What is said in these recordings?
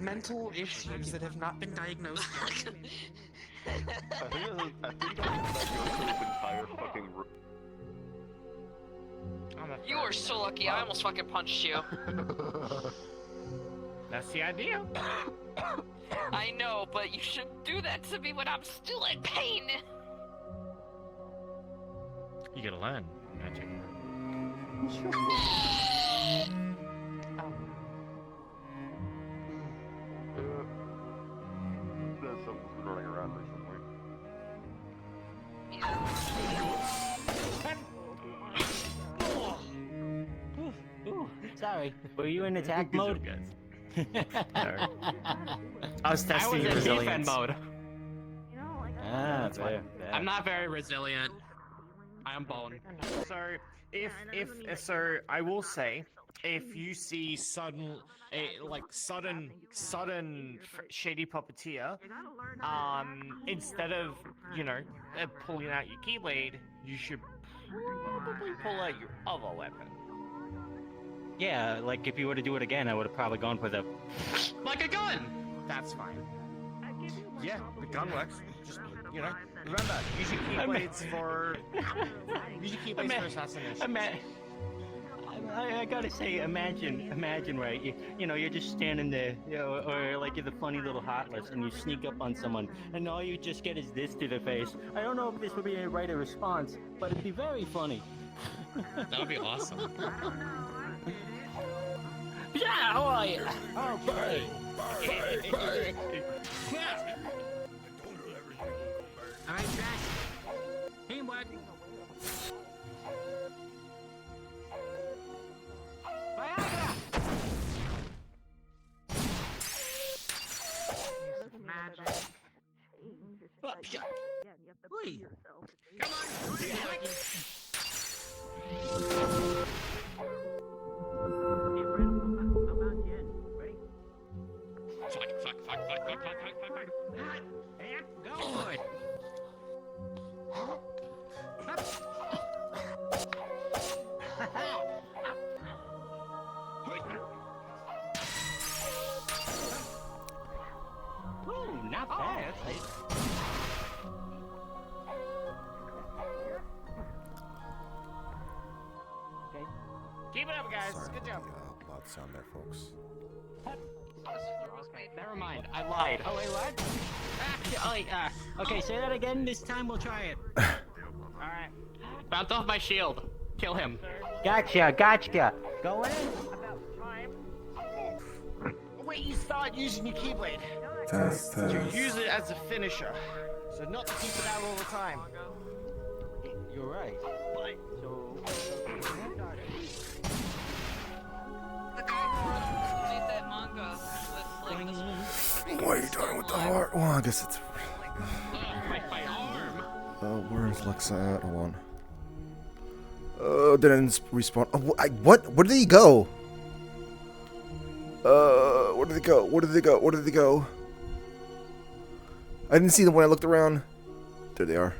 mental issues that have not been diagnosed yet. I think that goes through his entire fucking room. You were so lucky, I almost fucking punched you. That's the idea. I know, but you shouldn't do that to me when I'm still in pain. You gotta learn magic. There's something's been running around recently. Ooh, sorry. Were you in attack mode? Sorry. I was testing your in defense resilience. mode. Ah, fair. I'm not very resilient. I am bone. So I will say, if you see sudden shady puppeteer, instead of pulling out your keyblade, you should probably pull out your other weapon. Yeah, like if you were to do it again, I would have probably gone for the. Like a gun! That's fine. Yeah, the gun works. Just remember, use your keyblades for assassination. I gotta say, imagine, right? You're just standing there, or like you're the funny little heartless, and you sneak up on someone, and all you just get is this to the face. I don't know if this would be a right response, but it'd be very funny. That would be awesome. Yeah, how are you? Oh, bang! Alright, Jack. Teamwork. Viagra! Magic. Come on, teamwork. Fuck. And go for it. Ooh, not bad. Keep it up, guys. Sorry Good job. about the loud sound there, folks. Never mind, I lied. Oh, wait, what? Okay, say that again. This time we'll try it. Alright. Bounce off my shield. Kill him. Gotcha. Go in. Wait, you start using your keyblade. Test. To use it as a finisher. So not to keep it out all the time. You're right. So. The guy who made that manga with like What are you doing with the heart? Well, I guess it's. My arm. Where's Lexa at? Hold on. Didn't respawn. Oh, what? Where did he go? Where did they go? I didn't see them when I looked around. There they are.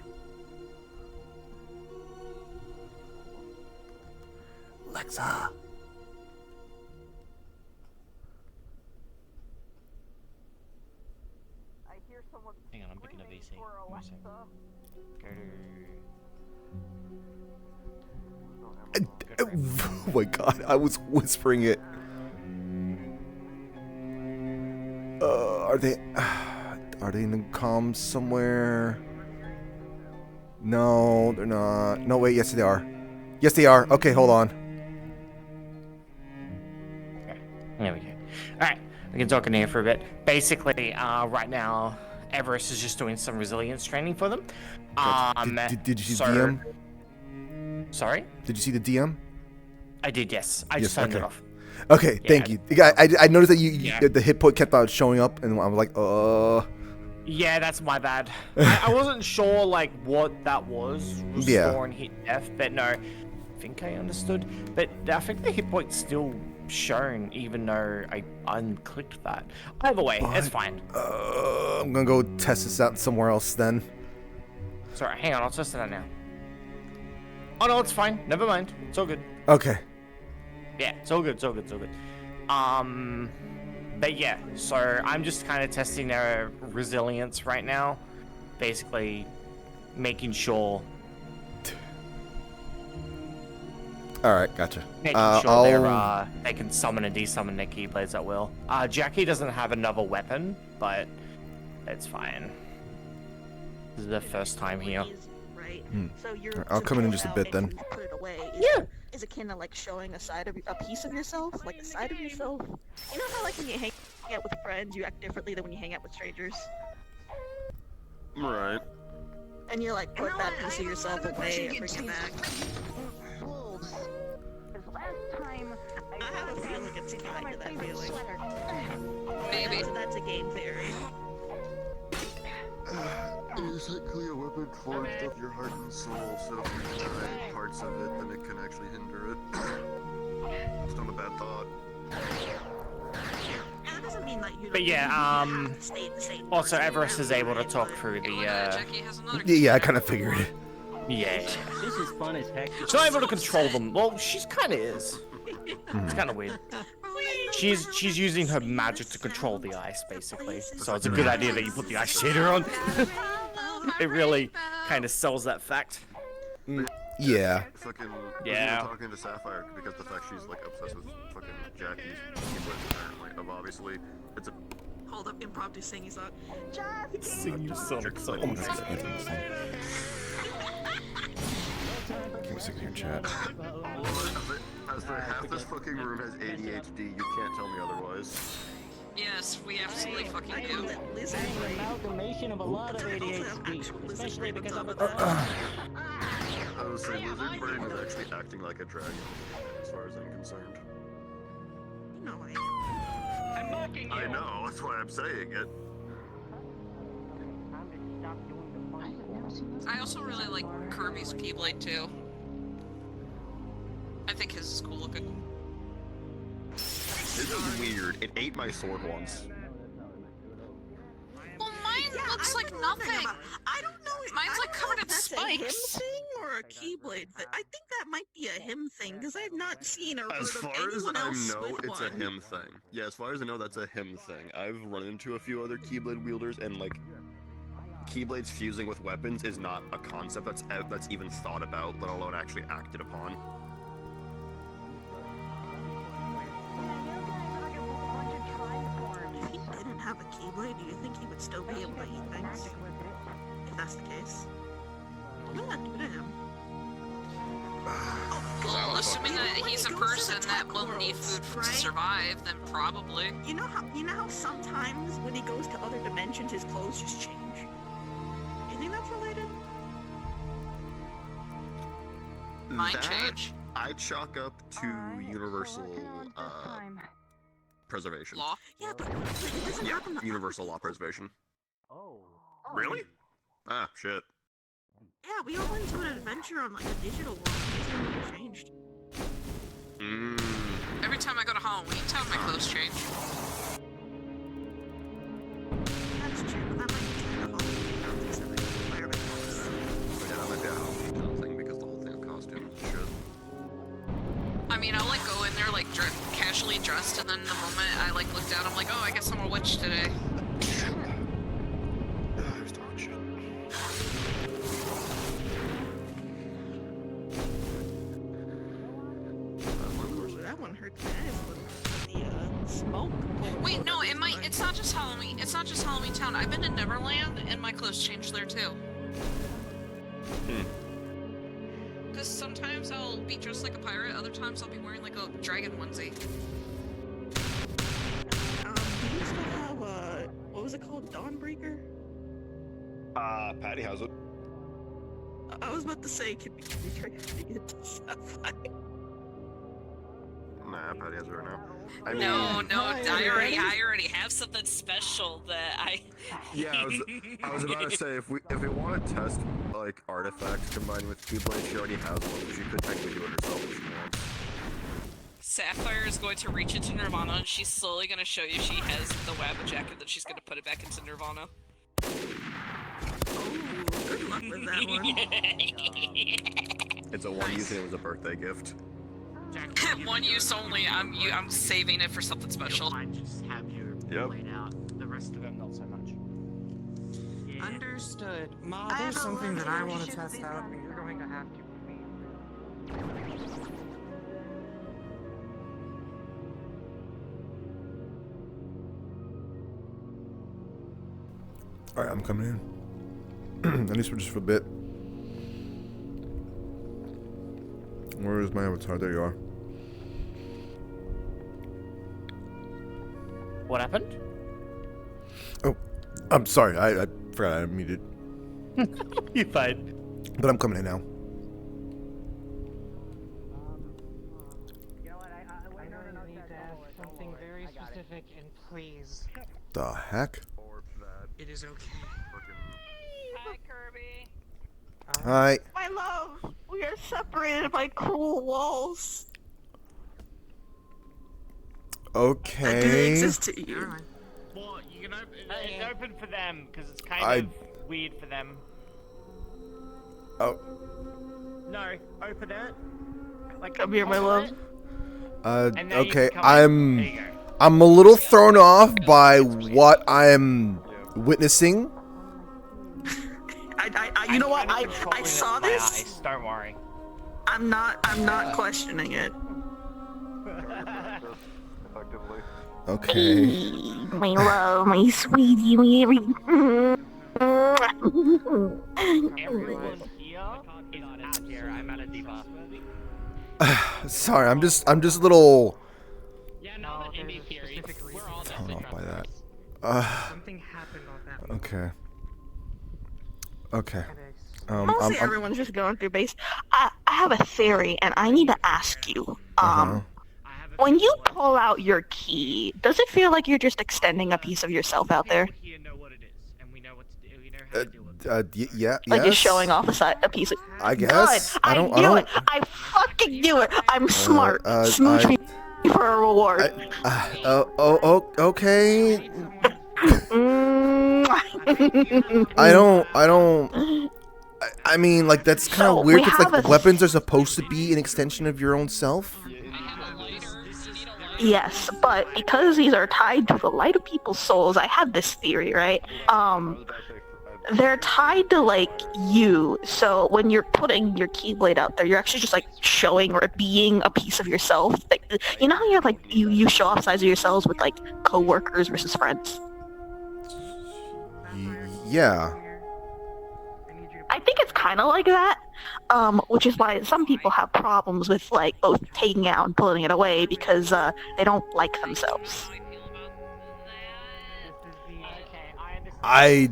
Lexa. Hang on, I'm picking up VC. Oh my god, I was whispering it. Are they in the comms somewhere? No, they're not. No, wait, yes they are. Yes they are. Okay, hold on. Okay, there we go. Alright, we can talk in here for a bit. Basically, right now, Everest is just doing some resilience training for them. Did you see the DM? Sorry? Did you see the DM? I did, yes. I just turned it off. Okay, Yeah. thank you. I noticed that the hit point kept on showing up, and I was like, Yeah, that's my bad. I wasn't sure, like, what that was. Yeah. Restore and hit death, but no. I think I understood. But I think the hit point's still shown, even though I unclicked that. Either way, it's fine. I'm gonna go test this out somewhere else then. Sorry, hang on, I'll test it out now. Oh no, it's fine. Never mind. It's all good. Okay. Yeah, it's all good. But yeah, so I'm just kind of testing their resilience right now. Basically, making sure Alright, gotcha. making sure they can summon and desummon their Keyblades at will. Jackie doesn't have another weapon, but it's fine. This is the first time here. Right. Hmm. So you're I'll come in just a bit then. Put it away. Yeah. Is it kind of like showing a piece of yourself, like a side of yourself? You know how like when you hang out with friends, you act differently than when you hang out with strangers, Right. and you're like put that piece of yourself away and bring it back. I have a feeling it's kind of that feeling. Maybe. So that's a game theory. Is technically a weapon forged of your heart and soul, so if you deny parts of it, then it can actually hinder it. It's not a bad thought. That doesn't mean that you. But yeah, have to stay the same Also, person Everest is able to forever, talk but- through Hey, the, look at that, Jackie has another Yeah, I kind of figured. yeah. This is fun as heck. She's not able to control them. Well, she's kind of is. It's kind of weird. She's using her magic to control the ice, basically. So it's a good idea that you put the ice shader on. It really kind of sells that fact. Yeah. Fucking. Yeah. We were talking to Sapphire because the fact she's like obsessed with fucking Jackie's Keyblades apparently. Of obviously, it's a. Hold up, impromptu singing song. Sing your sonic Oh song. my god. Give me a second here, chat. As the half this fucking room has ADHD, you can't tell me otherwise. Yes, we absolutely fucking I do. know that Lizard An Brain. amalgamation of a lot of ADHD, especially because I'm a I was saying, Lizard Brain is actually acting like a dragon, as far as I'm concerned. No, I am. I'm mocking you. I know, that's why I'm saying it. I also really like Kirby's Keyblade too. I think his is cool looking. This is weird. It ate my sword once. Well, mine looks like I don't know nothing. I don't know. Mine's, I like, don't know covered if in that's a him spikes. thing or a Keyblade thing. I think that might be a him thing because I've not seen or heard As of far as anyone I else know, with it's one. a him thing. Yeah, as far as I know, that's a him thing. I've run into a few other Keyblade wielders, and like, Keyblades fusing with weapons is not a concept that's even thought about, let alone actually acted upon. If he didn't have a Keyblade, do you think he would still be able to eat things? If that's the case. What did that do to him? Well, assuming that he's a person that will need food to survive, then probably. You know how sometimes when he goes to other dimensions, his clothes just change. You think that's related? Mind That, change. I chalk up to universal preservation. Law. Yeah, but it doesn't Yeah, happen. universal law preservation. Oh. Really? Ah, shit. Yeah, we all went to an adventure on like a digital world. And it's never changed. Every time I go to Halloween Town, my clothes change. That's true, but that might be kind of all things that they environment was. Yeah, that might be a Halloween Town thing because the whole thing of costume shit. I mean, I'll like go in there like casually dressed, and then the moment I like look down, I'm like, oh, I guess I'm a witch today. I was talking shit. That one hurt bad. The smoke. Wait, no, it's not just Halloween. It's not just Halloween Town. I've been to Neverland, and my clothes change there too. Because sometimes I'll be dressed like a pirate, other times I'll be wearing like a dragon onesie. We used to have what was it called? Dawnbreaker? Patty has it. I was about to say, can we try to get to Sapphire? Nah, Patty has it right now. I mean, No, I already have something special that I. yeah, I was about to say if we want to test like artifacts combining with Keyblade, she already has one, so she could technically do it herself if she wants. Sapphire is going to reach into Nirvana, and she's slowly going to show you she has the Wabba jacket, then she's going to put it back into Nirvana. Good luck with that one. It's a one use and it was a birthday gift. Jack, One use only. I'm saving it for something special. I just have your Yep. laid out. The rest of them, not so much. Understood. Ma, I there's have a something that I want to relationship test with out, them. and you're going to have to with me. Alright, I'm coming in. At least for just for a bit. Where is my avatar? There you are. What happened? Oh, I'm sorry. I forgot I muted. You fine. But I'm coming in now. Something very specific, and please, The heck? it is okay. Hi, Kirby. Hi. My love, we are separated by cruel walls. I didn't Okay. exist to Never you. mind. Well, you can open. It's open for them because it's kind I- of weird for them. Oh. No, open it. Like, Come here, my open love. it, and now you Okay. can come in. There you go. I'm a little thrown off by what I'm witnessing. You know what? I'm I controlling it saw with my this. eyes, don't worry. I'm not questioning it. Okay. My love, my sweetie, my Everyone here is out here. I'm at a diva. Sorry, I'm just a little Yeah, no, the indie theory. We're all thrown definitely off by that. trustworthy. Something happened on that. Okay. Okay. Headaches. Mostly everyone's just going through base. I have a theory, and I need to ask you. Uh-huh. I have a When feeling you what- pull out your key, does it feel like you're just extending a piece of yourself out there? People here know what it is, and we know what to do. We know how to deal with it. Yeah, Like yes. you're showing off a piece of. I guess. Good. I don't. knew it. I fucking knew it. I'm smart. Smooch I- me for a reward. Okay. Mm. I don't. I mean, like that's kind So, of weird we because like have a- weapons are supposed to be an extension of your own self. I have a lighter. You need a lighter. Yes, but because these are tied to the light of people's souls, I have this theory, right? They're tied to like you. So when you're putting your keyblade out there, you're actually just like showing or being a piece of yourself. Like, you know how you have like you show off sides of yourselves with like coworkers versus friends. Yeah. I think it's kind of like that, which is why some people have problems with like both taking it out and pulling it away because they don't like themselves. How I feel about that. I.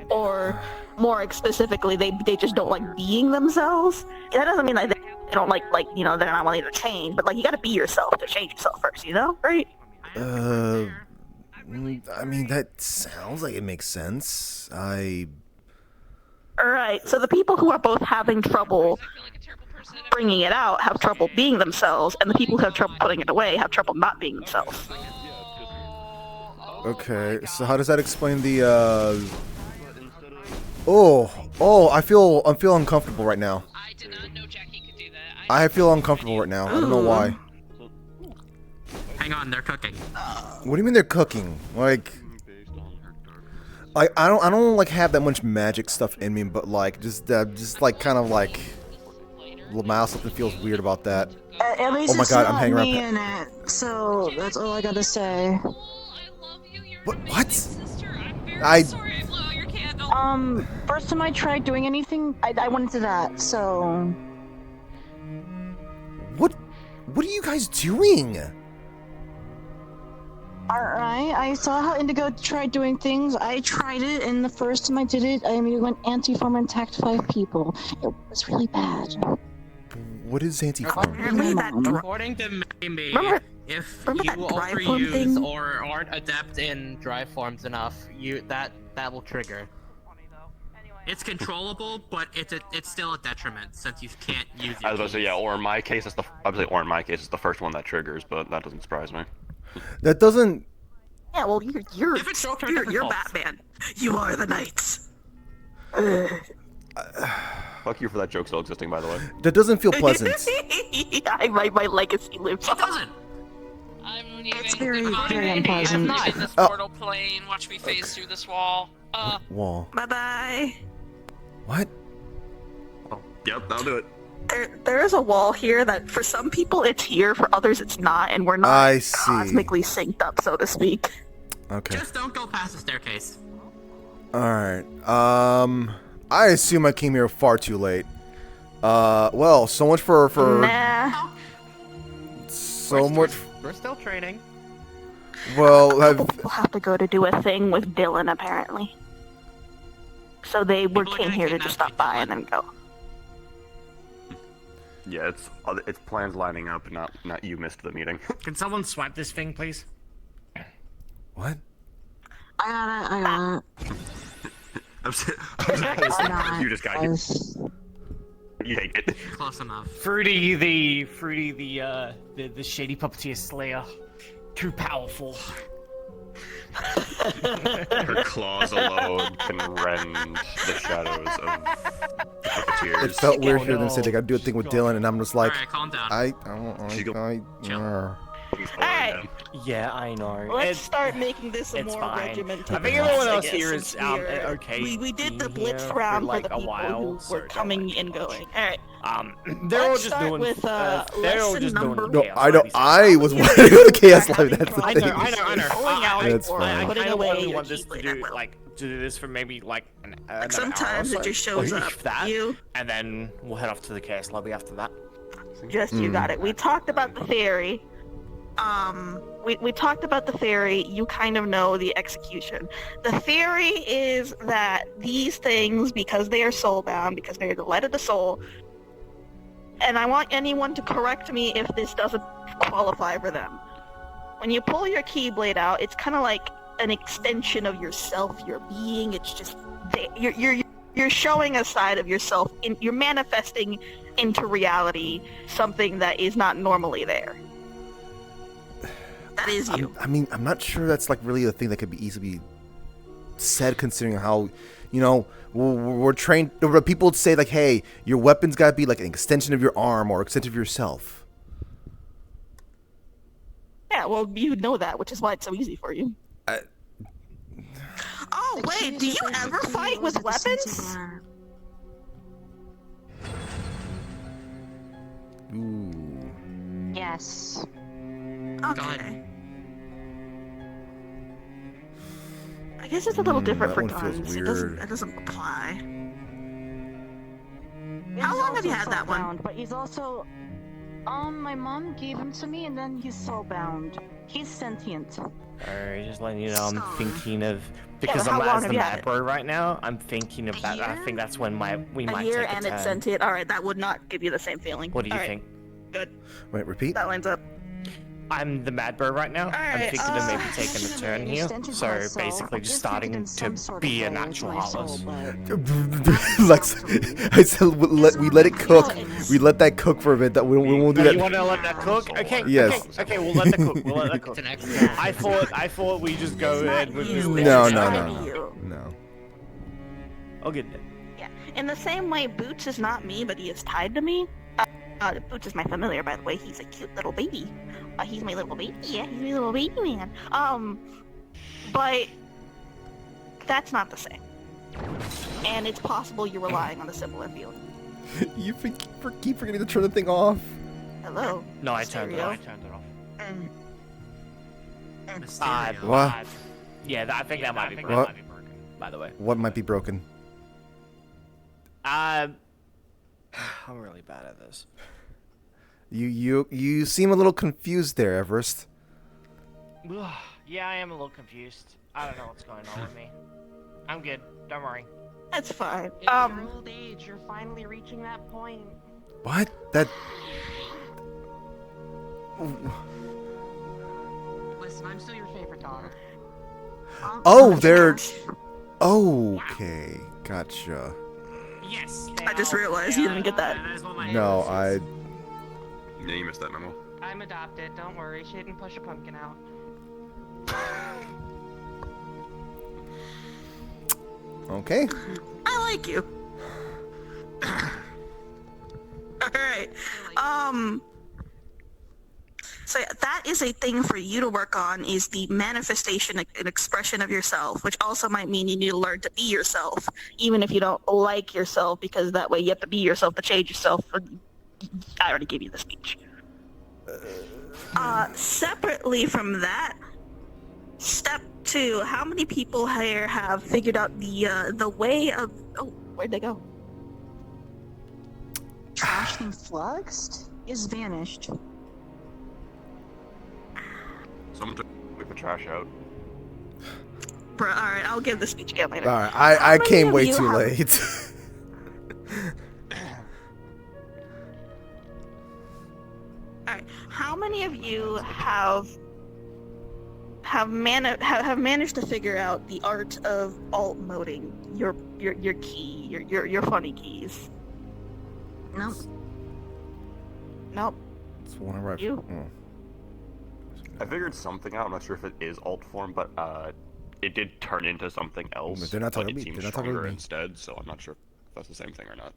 Or more specifically, they just don't like being themselves. That doesn't mean that they don't like you know they're not wanting to change, but like you got to be yourself to change yourself first, you know, right? I mean, that sounds like it makes sense. All right. So the people who are both having trouble I feel like a terrible person. And bringing it out have trouble being themselves, and the people who have trouble putting it away have trouble not being themselves. Okay, so how does that explain the I feel uncomfortable right now. I did not know Jackie could do that. I feel uncomfortable right now. I don't know why. Hang on, they're cooking. What do you mean they're cooking? Like I don't like have that much magic stuff in me, but like just like kind of like Lamau, something feels weird about that. At least Oh my it's God, I'm not hanging around me pa- in it, so that's all I gotta say. I love you. You're What- an what? amazing sister. I'm very I- sorry I blew out your candle. First time I tried doing anything, I went into that, so... What are you guys doing? Alright, I saw how Indigo tried doing things, I tried it, and the first time I did it, I immediately went anti-form and attacked 5 people. It was really bad. What is anti-form? Apparently that According to Mimi, Remember- if remember you that dry form overuse thing? or aren't adept in dry forms enough, that will trigger. It's controllable, but it's still a detriment since you can't use it. I was about to say, yeah, or in my case, it's the first one that triggers, but that doesn't surprise me. That doesn't. Yeah, well, you're If it's short-term, different faults. Batman. You are the Knights. Fuck you for that joke still existing, by the way. That doesn't feel pleasant. my legacy lives It on. doesn't. I'm leaving. It's very, Goodbye. very I'm unpleasant. leaving this Oh. mortal plane. Watch me phase through this wall. Wall. Bye bye. What? Yep, I'll do it. There is a wall here that for some people it's here, for others it's not, and we're not I see. cosmically synced up, so to speak. Okay. Just don't go past the staircase. Alright. I assume I came here far too late. Well, so much for Nah. so much. We're still training. Well, We'll have to go to do a thing with Dylan, apparently. So they People are came gonna here to kidnap just stop you, by Dylan. and then go. Yeah, it's plans lining up, not you missed the meeting. Can someone swipe this thing, please? what? I got it. I'm s- Not you just got it. as- You take it. Close enough. Fruity the shady puppeteer slayer. Too powerful. Her claws alone can rend the shadows of the puppeteers. It felt weird Oh, hearing them say they gotta do a thing with Dylan, and I'm just like, Alright, calm down. She's go- Chill. Alright. Yeah, I know. Let's start making this a it's more fine. regimented. I think class, everyone I else guess, here since is we're- okay. We did the being blitz here round for, like, for the a people while, who so were don't coming worry and too much. going. Alright. They're all Let's just start doing. with, they're all lesson just doing. number- No, chaos I know. lobbies. I was wanting to go to Chaos Lobby. That's the I thing. know. Pulling out That's or fine. I putting kind of away only your want this to keyblade do at will. like to do this for maybe like an hour Sometimes or it so. just shows Or up. if that, You, and then we'll head off to the chaos lobby after that. just you got it. We talked about the theory. We talked about the theory. You kind of know the execution. The theory is that these things, because they are soulbound, because they are the light of the soul, and I want anyone to correct me if this doesn't qualify for them. When you pull your keyblade out, it's kind of like an extension of yourself, your being. It's just you're showing a side of yourself. You're manifesting into reality something that is not normally there. That is you. I mean, I'm not sure that's like really a thing that could be easily said, considering how, you know, we're trained. People would say like, "Hey, your weapon's gotta be like an extension of your arm or extension of yourself." Yeah, well, you know that, which is why it's so easy for you. Oh, wait, do you ever fight with weapons? Ooh. Yes. Okay. I guess it's a little different for that one feels guns. weird. That doesn't apply. How long have you had that one? But he's also, my mom gave him to me, and then he's soulbound. He's sentient. Alright, just letting you know, I'm thinking of but because how I'm long as have the you had mad it? bro right now. I'm thinking of A that. I year? think that's when we A might year take and a it's turn. sentient. Alright, that would not give you the same feeling. What do you Alright, think? Good. Wait, repeat. That lines up. I'm the mad bro right now. I'm Alright, thinking of maybe taking a turn here. extension So of myself. basically, I'm just just thinking starting in some to sort be of an way actual with my soul, heartless. but- Lex, I said we let it cook. We let that cook for a bit. That we won't do You that. want to let that cook? Okay. Yes. Okay. We'll let that cook. We'll let that cook. It's an extra. I thought we just go It's not ahead with this. you, thing. No, it's no, not no, you. no. I'll get it. Yeah. In the same way, Boots is not me, but he is tied to me. Boots is my familiar, by the way. He's a cute little baby. He's my little baby. Yeah, he's my little baby man. But that's not the same. And it's possible you're relying on a similar feeling. You keep forgetting to turn the thing off. Hello. No, I turned it Stereo? off. I turned it off. Mysterio. What? Yeah, I think that might be broken. What? By the way. What might be broken? I'm really bad at this. You seem a little confused there, Everest. Yeah, I am a little confused. I don't know what's going on with me. I'm good. Don't worry. That's fine. In your old age, you're finally reaching that point. What? That. Listen, I'm still your favorite daughter. Oh, they're. Okay, gotcha. Yes. I just realized you didn't get that. is what my No, name is. Yeah, you missed that memo. I'm adopted. Don't worry. She didn't push a pumpkin out. Okay. I like you. Alright. So that is a thing for you to work on, is the manifestation and expression of yourself, which also might mean you need to learn to be yourself, even if you don't like yourself, because that way you have to be yourself to change yourself. I already gave you the speech. Separately from that, step 2, how many people here have figured out the way of... Oh, where'd they go? Trash and Fluxed is vanished. Someone took the trash out. Bruh, alright, I'll give the speech again later. Alright, How I many came of way you too have- late. Alright, how many of you have managed to figure out the art of alt moding your key, your funny keys? Nope. Nope. It's whenever I... You? Oh. I figured something out. I'm not sure if it is alt form, but it did turn into something else. But they're not talking but to it me. seems They're not talking to stronger me. instead, so I'm not sure if that's the same thing or not.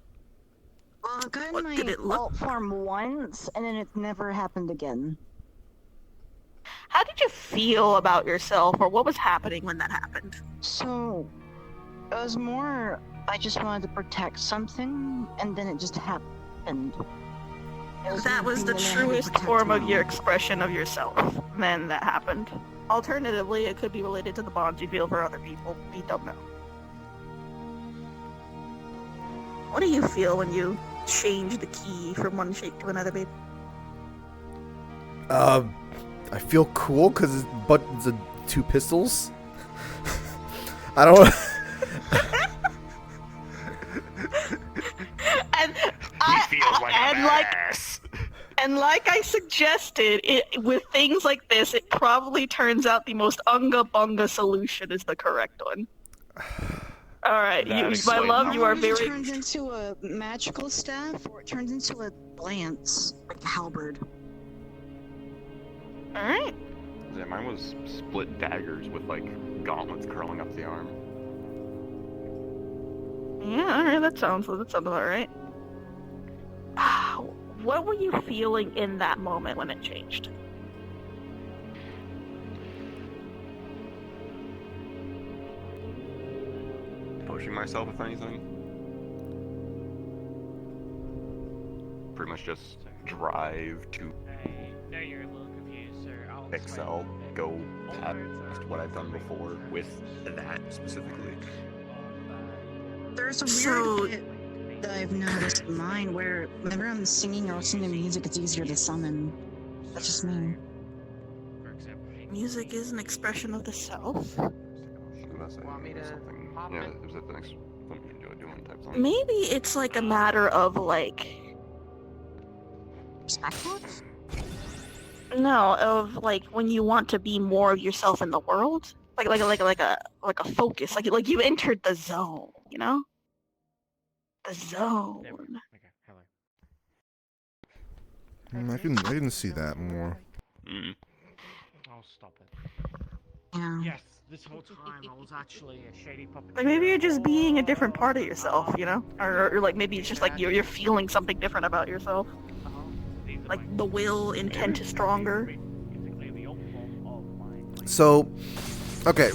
Well, I got What my did it look- alt form once, and then it never happened again. How did you feel about yourself, or what was happening when that happened? So, it was more, I just wanted to protect something, and then it just happened. It That one was thing the that I had to truest protect form of now. your expression of yourself. Then that happened. Alternatively, it could be related to the bonds you feel for other people. We don't know. What do you feel when you change the key from one shape to another, babe? I feel cool because it's buttons of 2 pistols. I don't. And like I suggested, with things like this, it probably turns out the most unga bunga solution is the correct one. All right, That my explains love, how you are Or it very. turns into a magical staff, or it turns into a lance, like a halberd. All right. Yeah, mine was split daggers with like gauntlets curling up the arm. Yeah, all right. That sounds about right. What were you feeling in that moment when it changed? Pushing myself, if anything. Pretty much just drive to No, you're a little confused, sir. I'll excel, go past what I've done before with that specifically. There's a So- weird bit that I've noticed in mine where whenever I'm singing or listening to music, it's easier to summon. That's just me. Music is an expression of the self. Unless I Want me to something, pop yeah, it? there's the next one you can do it doing type something. Maybe it's like a matter of like Respectful? no, of like when you want to be more of yourself in the world, like a focus, like you entered the zone, you know, the zone. Okay, hello. I can see that more. Mm. I'll stop it. Yeah. Yes, this whole time I was actually a shady puppet. Like maybe you're just being a different part of yourself, you know, or like maybe it's just like you're feeling something different about yourself. Like the will, intent is stronger. So, okay.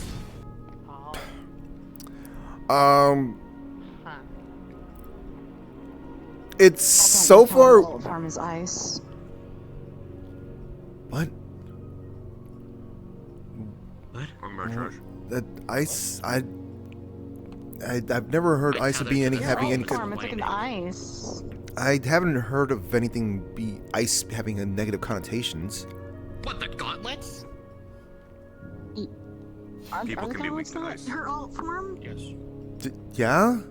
It's so far. Alt form is ice. What? Talking about trash. That ice? I've never heard ice being any Your having any. alt form, it's like an ice. I haven't heard of anything be ice having a negative connotations. What, the gauntlets? Are People the can be weak gauntlets to not ice. her alt form? Yes. Yeah.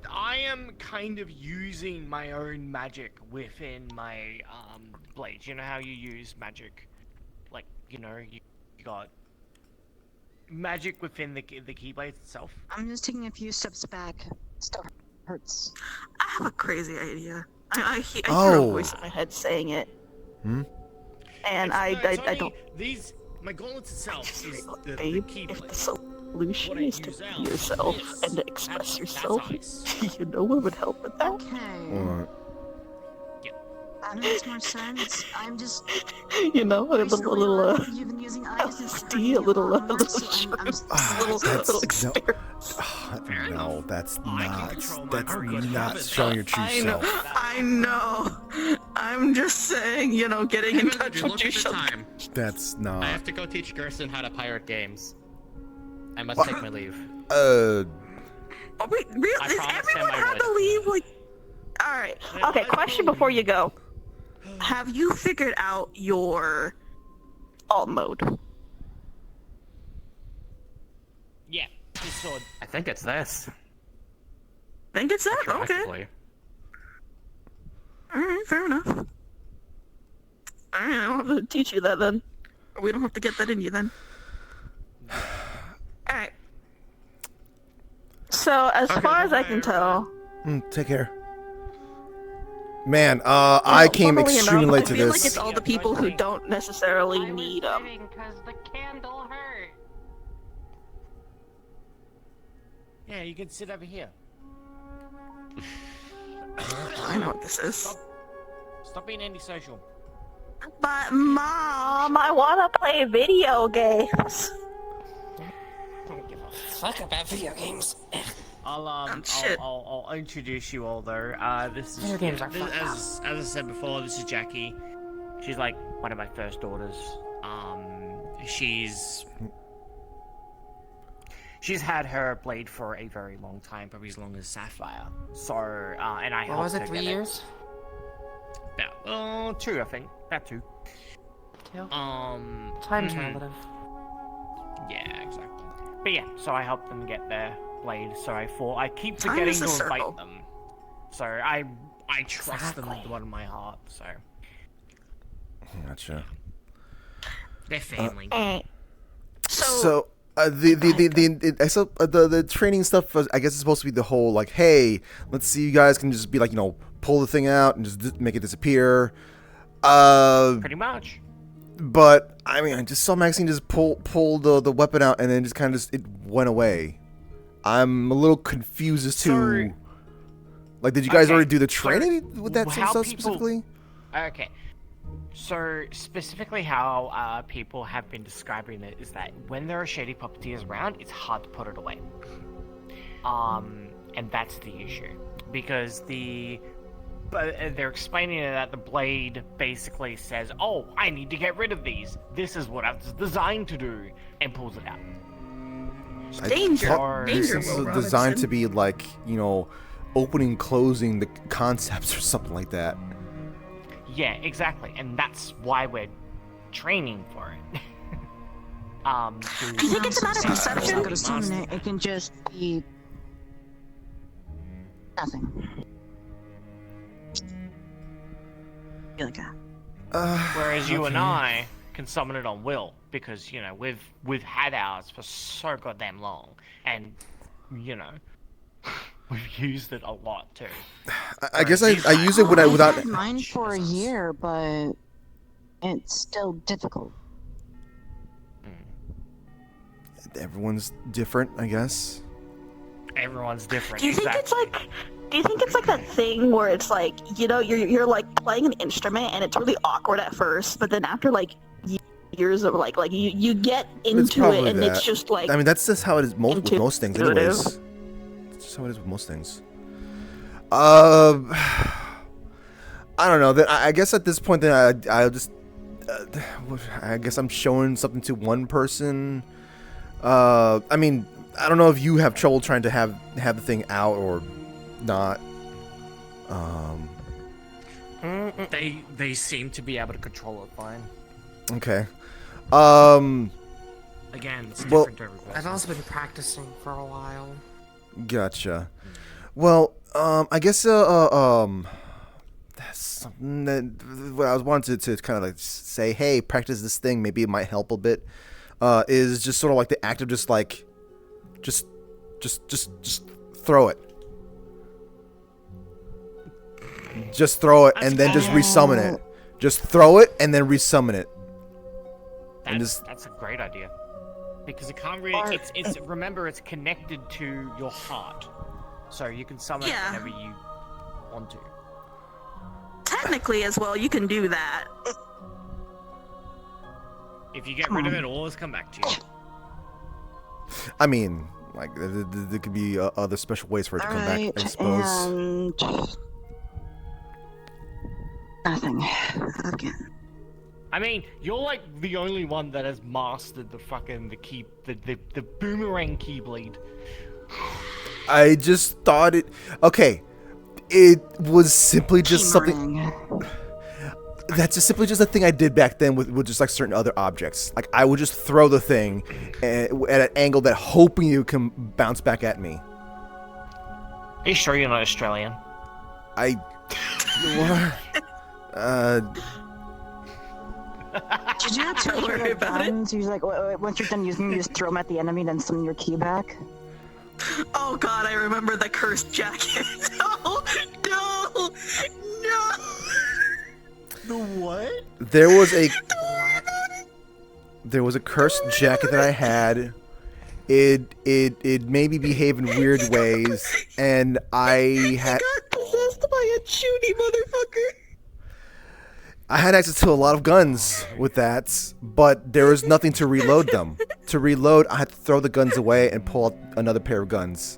I am kind of using my own magic within my blades. You know how you use magic, like you got magic within the keyblade itself. I'm just taking a few steps back. Still hurts. I have a crazy idea. I hear a Oh. voice in my head saying it. Hmm? And It's I only don't. These my gauntlets itself is the Babe, keyblade. if the solution What I is to use be out yourself is- and to express that's yourself, ice. you know what would help with that? Okay. Alright. Yeah. That makes more sense. I'm just. You know, a little You've been using eyes since LSD, a little little shrooms. little experiment. No, that's not. control my That's good not habits. showing your true self. I know. I'm just saying, you know, getting in touch Look with at you. the time. That's I not. have to go teach Gerson how to pirate games. I must take my leave. Oh, wait, really? I Is promised him everyone I had would. to leave? Like, all right. Okay. Question before you go: have you figured out your alt mode? Yeah, this sword. I think it's this. Think it's that? Okay. Retroactively. All right. Fair enough. All right. I don't have to teach you that then. Or we don't have to get that in you then. All right. So as far as I can tell. Take care. Man, I came funnily extremely enough, late I to feel this. like it's all the people who don't necessarily need Because the candle hurt. Yeah, you can sit over here. I know what this is. Stop being antisocial. But mom, I want to play video games. Don't give a Fuck about video games. shit. I'll introduce you all though. This is Video games are this- fucked as I said before. This is Jackie. She's like one of my first daughters. She's had her blade for a very long time, probably as long as Sapphire. So, and I What helped was it, her 3 get years? About 2, I think. About 2. 2? Time's mhm. relative. Yeah, exactly. But yeah, so I helped them get their blade. So I keep Time forgetting is to a circle. invite them. So I trust them with Exactly. the bottom of my heart. So Gotcha. they're family. So the training stuff was, I guess, it's supposed to be the whole like, hey, let's see, you guys can just be like, you know, pull the thing out and just make it disappear. Pretty much. But I mean, I just saw Maxine just pull the weapon out and then just kind of it went away. I'm a little confused as to, Sorry. like, did you guys Okay, already do the so training with that sort of how stuff people- specifically? Okay. So specifically, how people have been describing it is that when there are shady puppeteers around, it's hard to put it away. And that's the issue because they're explaining that the blade basically says, "Oh, I need to get rid of these. This is what I was designed to do," and pulls it out. I Danger. thought these Danger, things Will are designed to Robinson. be like, you know, opening, closing the concepts or something like that. Yeah, exactly, and that's why we're training for it. I think it's a matter of perception. Go to summon it. It can just be nothing. Feel like that. Whereas you and okay. I can summon it on will because you know we've had ours for so goddamn long, and you know we've used it a lot too. I guess I use it when I I've without. had mine for a year, but it's still difficult. Everyone's different, I guess. Everyone's different. Do you think exactly. it's like? Do you think it's like that thing where it's like, you know, you're like playing an instrument and it's really awkward at first, but then after like years of like you get It's into probably it and that. it's just like I mean, that's just how it is with most things, intuitive. anyways. That's just how it is with most things. I don't know. Then I guess at this point, then I'll just. I guess I'm showing something to one person. I mean, I don't know if you have trouble trying to have the thing out or not. They seem to be able to control it fine. Okay. Again, it's Well- different to every person. I've also been practicing for a while. Gotcha. Well, I guess that's something that what I was wanted to kind of like say. Hey, practice this thing. Maybe it might help a bit. Is just sort of like the act of just like, just throw it. Just throw it and then just resummon it. Just throw it and then resummon it. And just That's a great idea. Because it can't really. It's remember, it's connected to your heart, so you can summon Yeah. it whenever you want to. technically as well, you can do that. If you get rid of it, all has come back to you. I mean, like there could be other special ways for it to come back, I suppose. And nothing again. I mean, you're like the only one that has mastered the fucking the boomerang keyblade. I just thought it. Okay, it was simply just something. That's just simply just a thing I did back then with just like certain other objects. Like I would just throw the thing at an angle that hoping you can bounce back at me. Are you sure you're not Australian? I. Did you actually worry about it? You like once you're done using them, you just throw them at the enemy, then summon your key back. Oh god, I remember the cursed jacket. No, no, no. The what? There was a cursed jacket that I had. It made me behave in weird ways, and I had got possessed by a Judy motherfucker. I had access to a lot of guns with that, but there was nothing to reload them. To reload, I had to throw the guns away and pull out another pair of guns.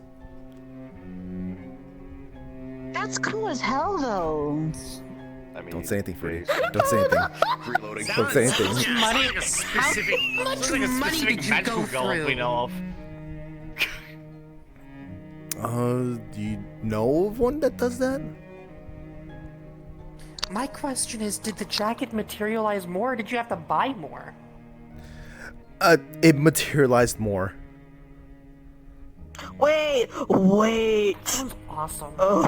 That's cool as hell, though. I mean, Don't say anything, Freddie. Don't say anything. reloading. Don't say anything. Money, like a specific, much like a money specific did you magical go goal we through? know of. Do you know of one that does that? My question is, did the jacket materialize more, or did you have to buy more? It materialized more. Wait. Sounds awesome. Oh.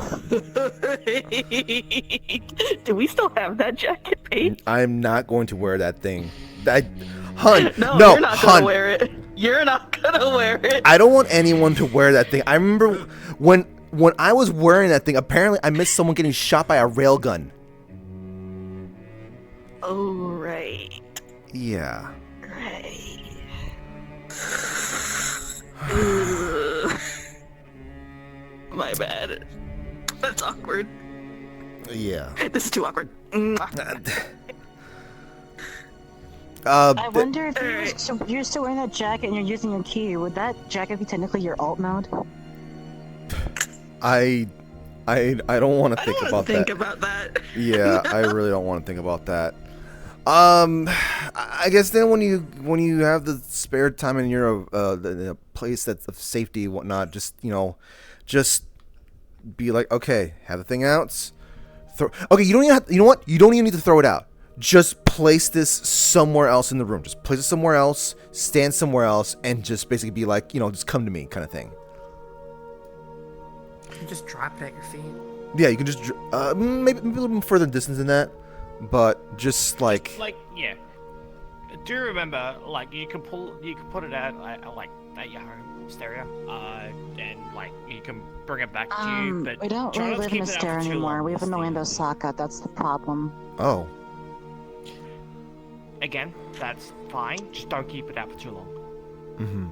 Do we still have that jacket, Paige? I'm not going to wear that thing. No, you're not Hun. gonna wear it. You're not gonna wear it. I don't want anyone to wear that thing. I remember when I was wearing that thing, apparently I missed someone getting shot by a railgun. Oh, right. Yeah. Right. My bad. That's awkward. Yeah. This is too awkward. I wonder if you're still wearing that jacket and you're using your key. Would that jacket be technically your alt mode? I don't want to think about that. about that. Yeah, I really don't want to think about that. I guess then when you have the spare time and you're in a place that's of safety and whatnot, just be like, okay, have the thing out. Okay, you don't even you know what? You don't even need to throw it out. Just place this somewhere else in the room. Just place it somewhere else, stand somewhere else, and just basically be like, just come to me, kind of thing. You just drop it at your feet. Yeah, you can just maybe a little bit further distance than that, but just like Yeah. Do you remember, like, you can put it out, like, at your home stereo, and, like, you can bring it back to you, but we don't try really not to live in keep a it out stereo for too anymore. long, We have an Steve. Orlando socket. That's the problem. oh. Again, that's fine, just don't keep it out for too long. Mm-hmm.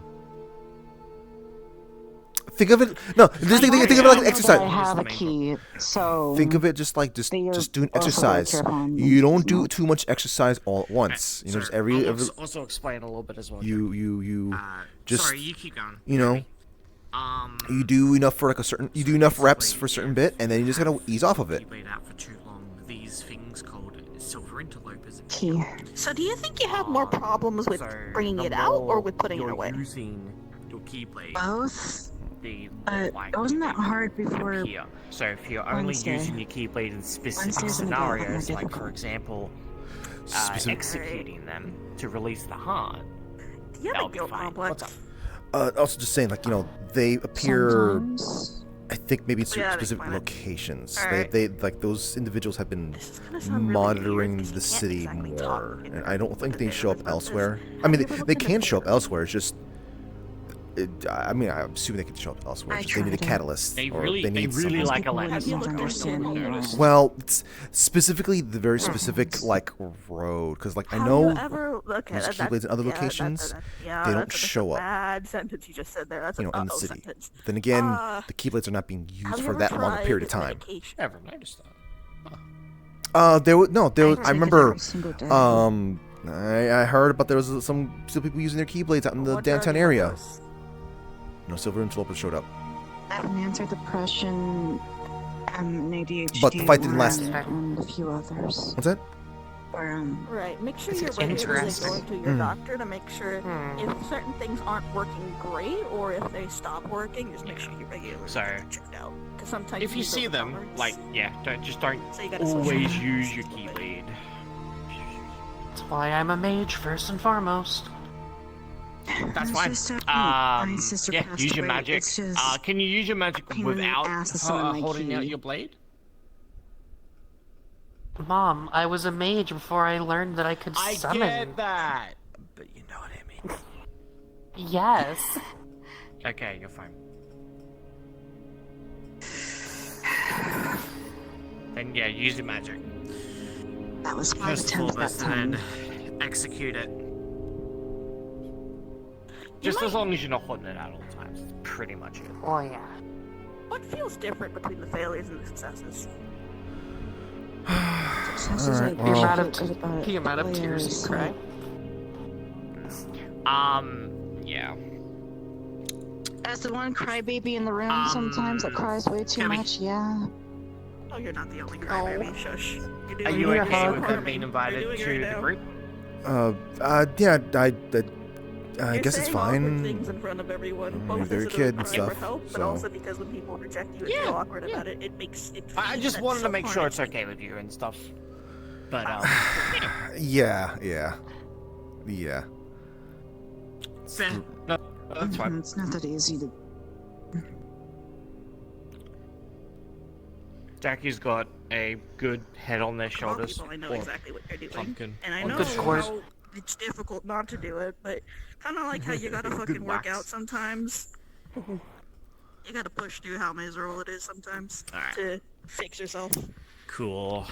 Think of it. No, just think of it like an exercise. I have a key, so Think of it just like just do an exercise. upon You don't this do much. too much exercise all at once. Just every Also explain a little bit as well. you just Sorry, you keep going. you do enough for like you do enough reps for a certain bit, and then you just gotta ease off of it. Keyblade out for too long. These things called silver interlopers. Key. So do you think you have more problems with bringing it out or with putting it away? Using your keyblade. Both. The It wasn't that hard before. Here. So if you're only Wednesday. using your keyblade in specific Wednesday's gonna be a lot more scenarios, like for difficult. example, Specific- executing them to release the heart, You have that'll a be guilt fine. complex. What's up? Also, just saying, like they appear. Sometimes. I think maybe it's Yeah, specific explain it. locations. Alright. They like those individuals have been This is gonna sound really monitoring weird the 'cause you can't city exactly more, talk in and I don't think they your show up about this. elsewhere. Have I mean, you ever they looked can into show up portals? elsewhere. It's just. I mean, I assume they can show up elsewhere. I Just they need a tried it. catalyst, They or really, they need really someone. like a People lesson. wouldn't understand anyway. Well, it's specifically the very specific like road, because like I Have know you ever, okay, there's that- Keyblades in other yeah, locations, yeah, they don't that's a show up. Bad sentence you just said there. That's in an the uh-oh city. sentence. Then again, Uh, the Keyblades are not being Have used you for ever that long a tried period of time. medication? Never noticed that. There was no. There was. I take it remember. every single day. I heard about there was some still people using their keyblades out in the downtown area. No, Silver and Philippa showed up. I have an antidepressant, an ADHD, But the fight didn't last. and a few others. What's that? Or, Right. Make sure This you're is regularly interesting. going to your Hmm. doctor to make sure Hmm. if certain things aren't working great or if they stop working, just make sure you regularly So, get checked out. Because sometimes If you need see those them, alerts. like, yeah, don't So you gotta switch always them. use your keyblade. That's why I'm a mage first and foremost. That's My fine. sister- my sister Yeah, passed use your away. magic. It's just Can you use your magic pain in the without ass to summon my holding out key. your blade? Mom, I was a mage before I learned that I could I summon. get that, but you know what I mean. Yes. Okay, you're fine. Then yeah, use your magic. That was 5 First attempts that foremost, and time. then execute it. Just as long as you're not holding it out all the time. That's pretty much it. Oh yeah. What feels different between the failures and the successes? Successes Alright, I well- The amount feel of, good about the amount of tears failures, you cry. Yeah. As the one crybaby in the room sometimes that cries way too Kevin. much, yeah. Oh, you're not the only crybaby. Shush. You're Are doing you it okay right with now. them being You're invited doing it to right the now. group? Yeah, I You're guess it's saying awkward fine. things in front of everyone, I mean, both they're as a a kid and cry for stuff, help, but so- also because when people reject you and feel awkward about it, it makes it. I just that's wanted so to make sure hard. it's okay with you and stuff. But Yeah. fair. No, that's fine. It's not that easy to. Jackie's got a good head on their All shoulders. people, I know Or exactly what they're doing, pumpkin. and I Or know good scores. how it's difficult not to do it, but kind of like how you gotta fucking work wax. out sometimes. You gotta push through how miserable it is sometimes Alright. to fix yourself. Cool.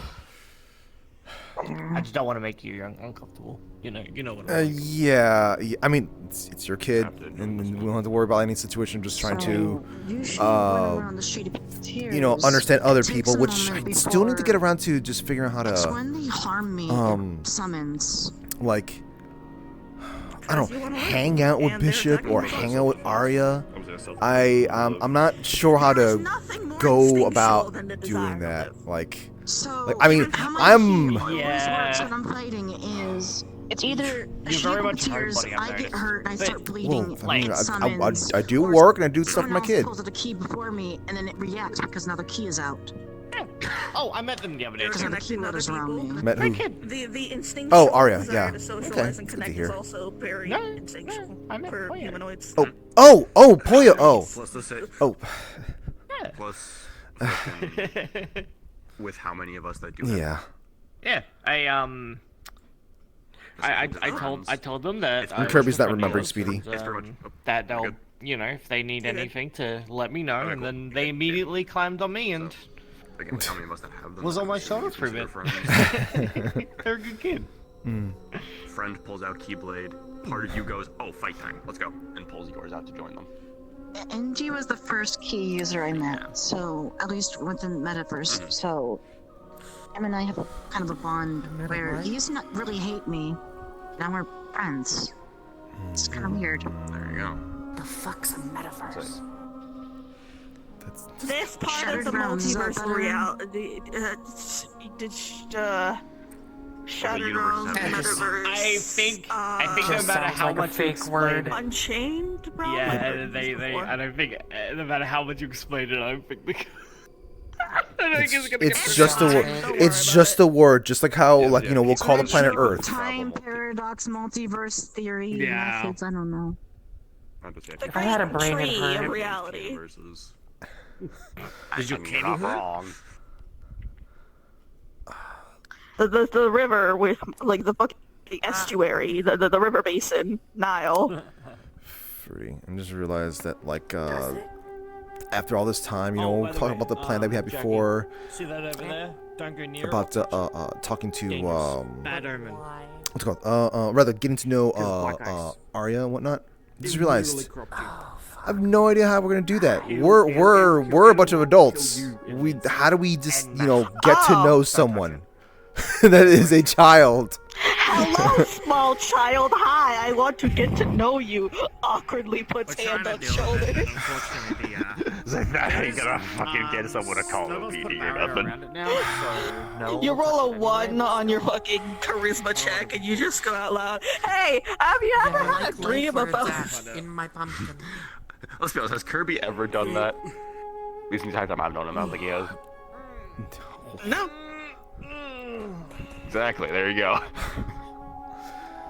I just don't want to make you uncomfortable. You know what I mean. Yeah. I mean, it's your kid, and we don't have to worry about any situation. Just trying to, Usually uh, when we're on the street of tears, you know, understand other it takes people, a which I moment still need to get before- around to just figuring out how It's to, when they harm me. um, It summons. like, I don't you know, wanna hang out with and they're Bishop or attacking hang you. out with Arya. I was gonna self- I'm not sure how There's to nothing more go instinctual about than the desire doing to that. live. Like, So, I mean, how my I'm- key always Yeah. works when I'm fighting is it's either a You're sheet very of much tears, homebody, I've I get noticed. hurt and I But- start bleeding. well, I mean, it I summons, do or work and I do stuff for my someone else kid. pulls out a key before me and then it reacts because now the key is out. Oh, I met them the other day. Because too. now the Connecting keyboard other is around people. me. Met who? The instinctual Oh, Arya, desire yeah. to socialize Okay, and good to connect is hear. also very No, instinctual no, I meant for Poya. humanoids. Oh, Poya. Oh, Plus the say, oh, plus fucking with how many of us that do that. yeah. Yeah, I told them that. It's I pretty Kirby's was not gonna remembering, ask, Speedy. It's pretty much. That they'll, good. if they need You're good. anything to let me know, Okay, and cool. then they immediately climbed on me, and Again, like how many of us that have them? Was on my because shoulder you for a consider bit. friends. they're a good kid. Friend pulls out Keyblade. Part of you goes, "Oh, fight time! Let's go!" and pulls yours out to join them. NG was the first key user I met, so at least within Metaverse. So him and I have kind of a bond where he used to not really hate me. Now we're friends. It's kind of weird. There you go. The fuck's a metaverse? This part Shattered of the Realms, is that multiverse better? reality, Shattered universe Realms, is Metaverse. I think no Just matter sounds how like a much you fake explain word. it, Unchained Realms. yeah, I've heard and this before. I don't think no matter how much you explain it, I don't think I don't think it's gonna It's get just a word. Don't worry It's about just it. a word, just like how, Yeah, like, yeah, you know, we'll it's call the very planet short. Earth. Time paradox, multiverse theory, Yeah. methods. I don't know. I'm just saying. The If I had a great brain, it'd tree hurt. of reality. Versus. Did you I'm kill not her? wrong. The river with like the fucking estuary, the river basin, Nile. Free. And just realized that, like, after all this time, you know, we're talking about the plan that we had before, See that over there? Don't go near about talking to Bad omen. what's it called? Rather getting to know Black Ice. Arya and whatnot. Just realized I have no idea how we're gonna do that. We're a bunch of adults. How do we just, you know, get to know someone? That is a child. Hello, small child. Hi, I want to get to know you. Awkwardly puts hand on shoulder. Unfortunately, It's like, that ain't gonna fucking get someone to call a PD or nothing. No. You roll a 1 on your fucking charisma check, and you just go out loud. Hey, have you ever had a dream about? in my pumpkin. Let's be honest, has Kirby ever done that? At least in the time I've known him, I don't think he has. No. Exactly, there you go.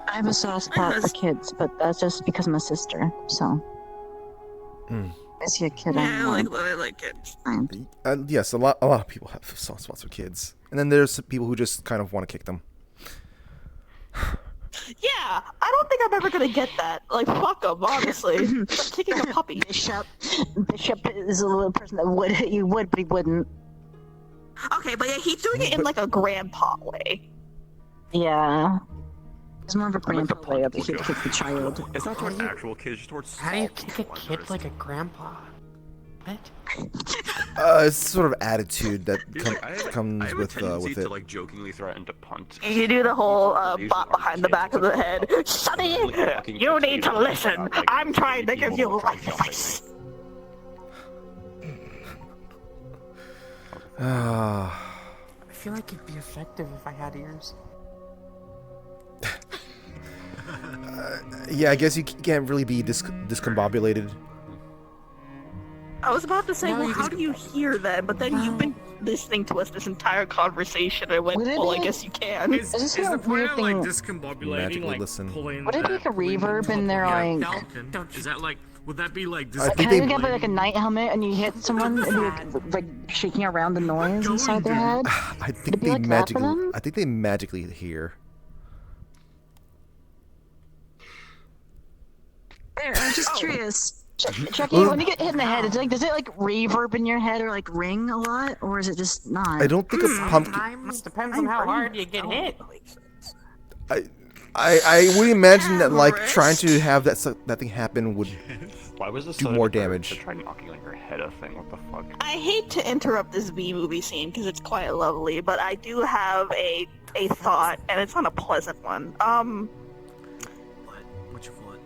I have a soft spot for kids, but that's just because I'm a sister, so. I see a kid on I like it. Yes, a lot of people have soft spots for kids, and then there's some people who just kind of want to kick them. Yeah, I don't think I'm ever gonna get that. Like, fuck them, honestly. It's like kicking a puppy. Bishop is a little person that would hit you, but he wouldn't. Okay, but yeah, he's doing it in like a grandpa way. Yeah. It's more of a I like the grandpa way of punch he kicks the child. It's not towards actual kids, it's towards How do you small kick a ones. kid like a grandpa? What? It's sort of attitude that comes I have with a tendency it. to like jokingly threaten to punt. You do the whole These bop aren't behind the kids, back of the it's head. like- Sonny, fucking you need to potato, listen. like, I'm trying to give you evil life jumping. advice. Ah. I feel like it'd be effective if I had ears. Yeah, I guess you can't really be discombobulated. I was about to say, No, well, you how can- do you hear that? But then you've been listening to us this entire conversation. I went, Would it well, I be- guess you can. Is this is a the point weird of like thing- discombobulating, Magically like listen. pulling? Would it be like a reverb in there, like? Is that like? Would that be like? I think Can they- you get like a night helmet and you hit someone and you're like shaking around the noise inside their head? I Would think it be they like that for magically. them? I think they magically hear. I'm just curious. Chucky, when you get hit in the head, does it like reverb in your head or like ring a lot, or is it just not? I don't think a pumpkin. Sometimes depends on how hard you get hit. I would imagine that like trying to have that thing happen would. Why was this Do so more difficult damage. to try knocking like her head a thing? What the fuck? I hate to interrupt this B-movie scene because it's quite lovely, but I do have a thought, and it's not a pleasant one. What's your fault?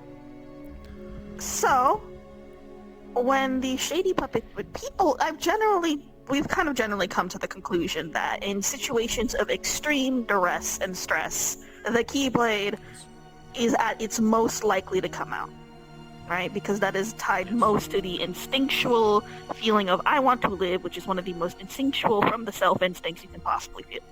So, when the shady puppet with people, we've kind of generally come to the conclusion that in situations of extreme duress and stress, the Keyblade is at its most likely to come out. Right? Because that is tied most to the instinctual feeling of I want to live, which is one of the most instinctual from the self instincts you can possibly feel.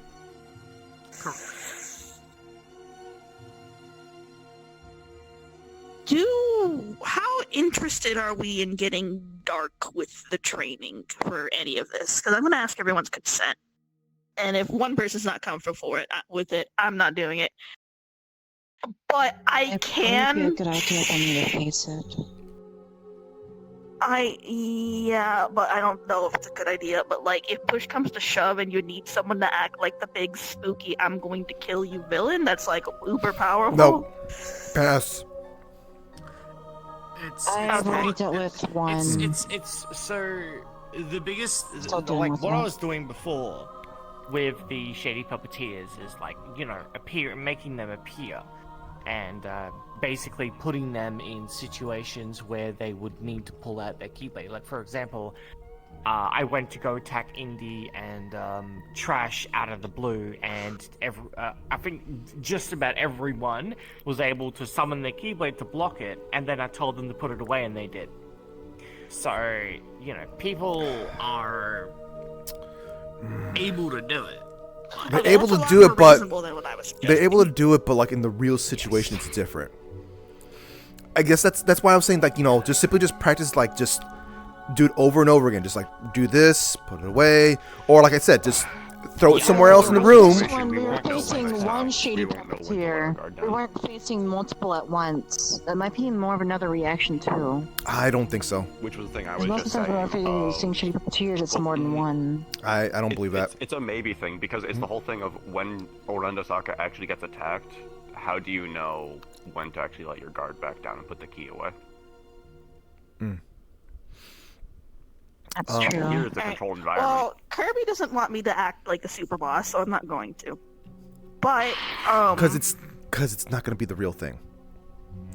How interested are we in getting dark with the training for any of this? Because I'm going to ask everyone's consent. And if one person's not comfortable with it, I'm not doing it. But I can. It would be a good idea for me to face it. Yeah, but I don't know if it's a good idea. But like, if push comes to shove and you need someone to act like the big spooky "I'm going to kill you" villain, that's like uber powerful. No. Pass. I've already dealt with one. It's so the biggest Still dealing with what I that. was doing before with the shady puppeteers is like, you know, making them appear and basically putting them in situations where they would need to pull out their keyblade. Like, for example, I went to go attack Indy and Trash out of the blue, and I think just about everyone was able to summon their keyblade to block it, and then I told them to put it away, and they did. So, you know, people are Able to do it. They're Okay, able that's a to lot do more it, but reasonable than what I was they're able to suggesting. do it, but like in the real situation, it's different. I guess that's why I'm saying, like, you know, just simply just practice, like, just do it over and over again. Just like do this, put it away, or like I said, just throw it somewhere else in the room. When we were won't know facing when to one stop. shady We won't know when to let our puppeteer, guard we down. weren't facing multiple at once. That might be more of another reaction too. I don't think so. Which was the thing I Because was most of just the times when saying. we're facing shady puppeteers, it's more than one. I don't believe that. It's a maybe thing because it's Mm-hmm. the whole thing of when Orlando Saka actually gets attacked. How do you know when to actually let your guard back down and put the key away? That's Oh. true. Here it's a Alright, controlled environment. Well, Kirby doesn't want me to act like a super boss, so I'm not going to. But because it's not gonna be the real thing.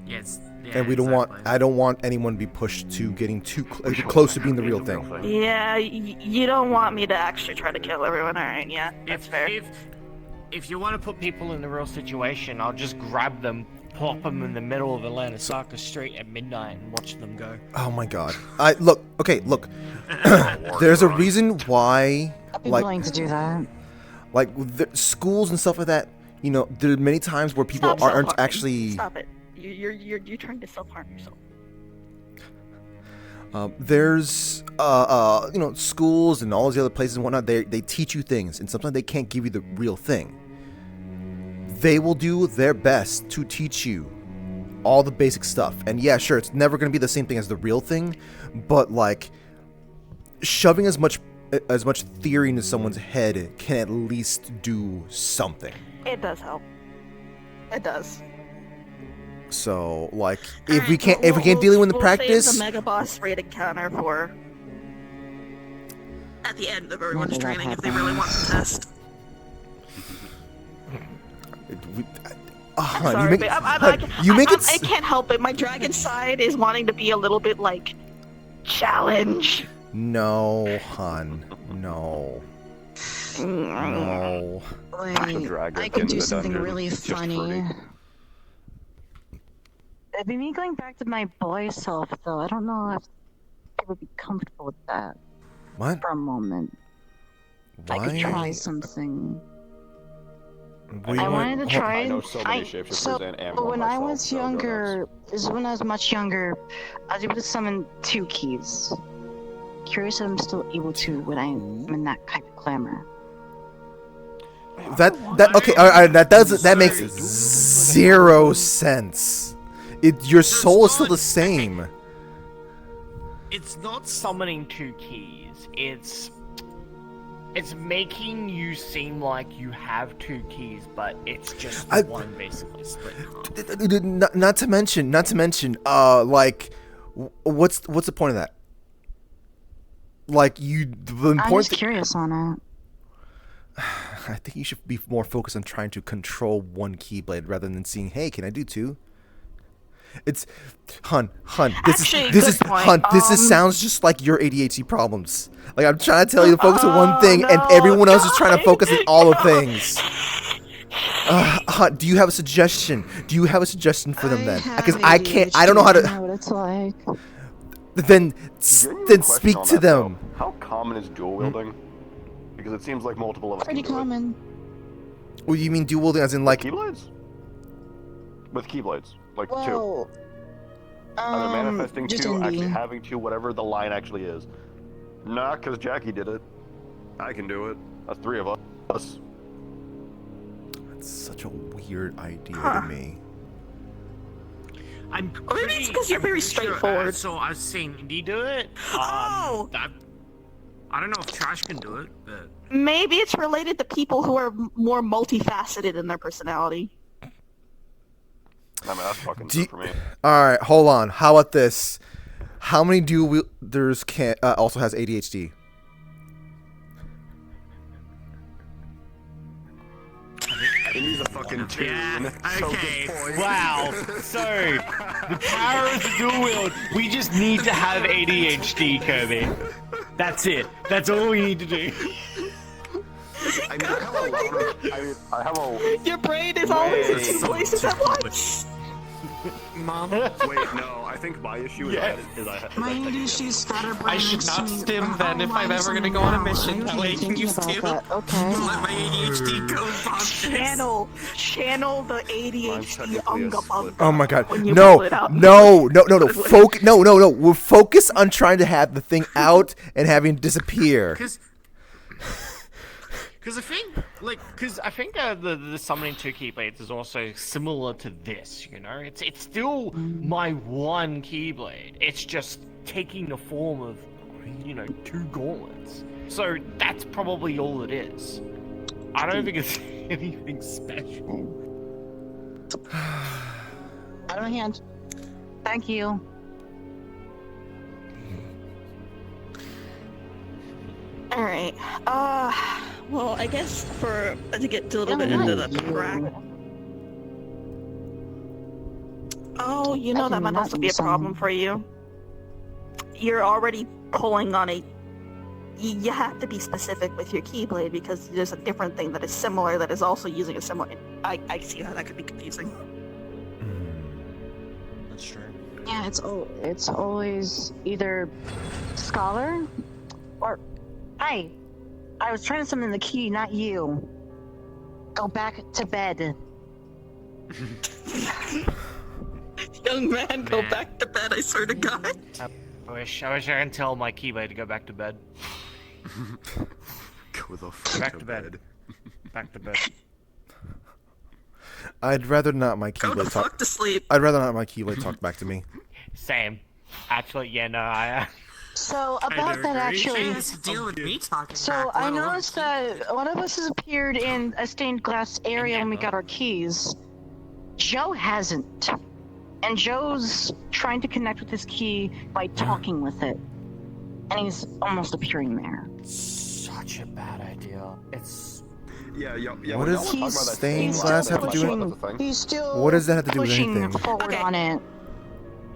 Yes. Yeah, And we don't want. I don't want anyone to be pushed to getting too close to being the real thing. yeah, you don't want me to actually try to kill everyone, alright? Yeah, that's fair. If you want to put people in the real situation, I'll just grab them, plop them in the middle of Atlantisaka Street at midnight, and watch them go. Oh my god. Look. There's a reason why. I'd be Like, willing to do that. like schools and stuff like that. You know, there are many times where people Stop aren't self-harming. actually. Stop it. You're trying to self-harm yourself. There's you know, schools and all these other places and whatnot. They teach you things, and sometimes they can't give you the real thing. They will do their best to teach you all the basic stuff. And yeah, sure, it's never going to be the same thing as the real thing, but like shoving as much theory into someone's head can at least do something. It does help. It does. So like if we can't deal with the practice, Save the Mega Boss rated counter for at the end of everyone's training if they really want to test. Sorry, babe. I can't help it. My dragon side is wanting to be a little bit like challenge. No, hun. No. No. Wait, I could do something really funny. It'd be me going back to my boy self, though. I don't know if I would be comfortable with that. What? For a moment. I could Why? try something. What I wanted to try. I know so many shapeshifters So and am when one I myself, was so go younger, when I was much younger, I was able to summon 2 keys. Curious if I'm still able to when I'm in that type of clamor. That okay, all right, that makes 0 sense. Your soul is still the same. It's not summoning 2 keys. It's making you seem like you have 2 keys, but it's just one basically split. Not to mention, like, what's the point of that? Like I'm just curious on it. I think you should be more focused on trying to control one Keyblade rather than seeing, hey, can I do 2? It's Hun. This sounds just like your ADHD problems. Like I'm trying to tell you to focus on one thing, and everyone else is trying to focus on all the things. Hun, do you have a suggestion? Do you have a suggestion for them then? Because I can't. I don't know how to. What it's like. Then speak to them. How common is dual wielding? Because it seems like multiple of us. Pretty can do it. common. Well, you mean dual wielding as in like Keyblades? With Keyblades, like 2. Well, Either manifesting just 2, indie. actually having 2, whatever the line actually is. Nah, because Jackie did it. I can do it. That's 3 of us. That's such a weird idea to me. I'm Or maybe it's because you're very straightforward. So I was saying, Can you do it? Oh! I don't know if Trash can do it, but Maybe it's related to people who are more multifaceted in their personality. I mean, that's fucking Do you- good for me. All right, hold on. How about this? How many dual wielders can also has ADHD? I think he's a fucking tune. yeah, So okay. good point. Wow. So, the power of the dual wield. We just need to have ADHD, Kirby. That's it. That's all we need to do. I mean, I have a lot of. I have a. Your brain is always in 2 places at once. Mom. Wait, no. I think my issue is My ADHD scatterbrain. I should not makes me- stim then if why I'm is ever it gonna go on a now? mission. I That way I wasn't can thinking use about 2. that. Okay. Let my ADHD go bonkers. Channel the ADHD technically a unga split. Oh my god. When you No. pull it out. No. No. We'll focus on trying to have the thing out and having it disappear. Because the thing, like, Because I think the summoning 2 keyblades is also similar to this, you know? It's still my 1 keyblade. It's just taking the form of, 2 gauntlets. So that's probably all it is. I don't think it's anything special. Out of my hand. Thank you. Alright. Well, I guess to get a little bit into the practice. Oh, you know that might also be a problem for you. You're already pulling on a. You have to be specific with your Keyblade because there's a different thing that is similar that is also using a similar. I see how that could be confusing. That's true. Yeah, it's always either scholar or hey, I was trying to summon the key, not you. Go back to bed. Young man, go back to bed, I swear to God. I wish I can tell my Keyblade to go back to bed. Go the fuck Back to bed. Back to bed. I'd rather not my Go the Keyblade talk. fuck to sleep. I'd rather not my Keyblade talk back to me. Same. Actually, yeah, no, I. So about that actually. Has to deal with me talking So back, I let alone noticed that one of us has appeared in a stained glass area when we got our keys. Joe hasn't. And Joe's trying to connect with his key by talking with it. And he's almost appearing there. Such a bad idea. It's. Yeah. What when does y'all were talking about that stained thing, glass have to do that's with- a thing. He's still What does that have to do with pushing anything? forward Okay. on it.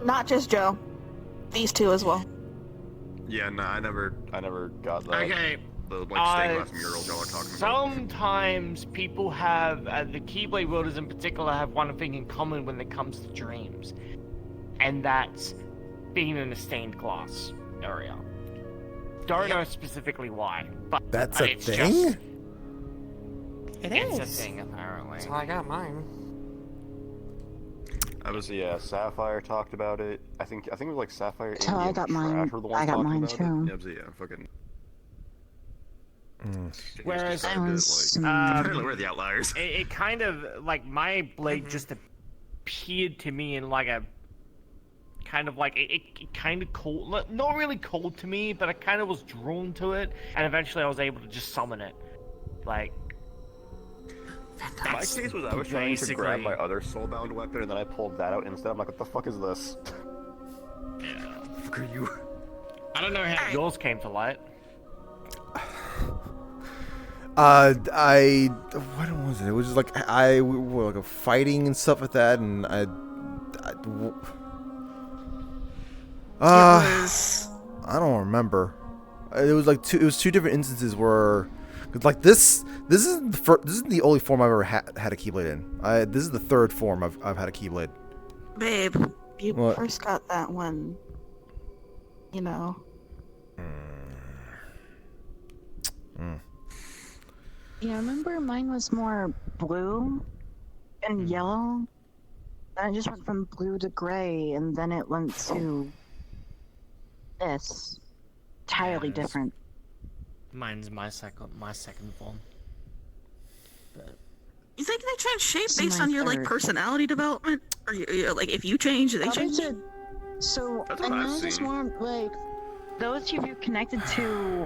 Not just Joe. These two as well. Yeah, no, I never got that. Okay. The like stained glass murals y'all are talking about. Sometimes people have, the Keyblade wielders in particular, have one thing in common when it comes to dreams. And that's being in a stained glass area. Don't know specifically why, but That's a it's thing? Just, It it's a is. thing, apparently. That's how I got mine. Obviously, yeah, Sapphire talked about it. I think it was like Sapphire, That's how Amy, I and got Trash mine. were the ones I got talking mine about it. too. Yeah, obviously, yeah, fucking. Whereas, I was. Apparently, we're the outliers. it kind of, like, my blade just appeared to me in, like, a kind of like, it kind of cold, not really cold to me, but I kind of was drawn to it, and eventually I was able to just summon it. Like, My case was I was trying to grab my basically- other soulbound weapon, and then I pulled that out instead. I'm like, what the fuck is this? yeah. What the fuck are you? I don't know how yours came to light. What was it? It was just like we were like fighting and stuff like that, and I don't remember. It was like two different instances where, like this is the only form I've ever had a Keyblade in. This is the third form I've had a Keyblade. Babe, you What? first got that one. You know. Yeah, I remember mine was more blue and yellow. Then it just went from blue to gray, and then it went to this. Entirely different. Mine's my second form. You think they change shape This is based my on your like third. personality development, or like if you change, they change? So That's I what I've know it's seen. more like those of you connected to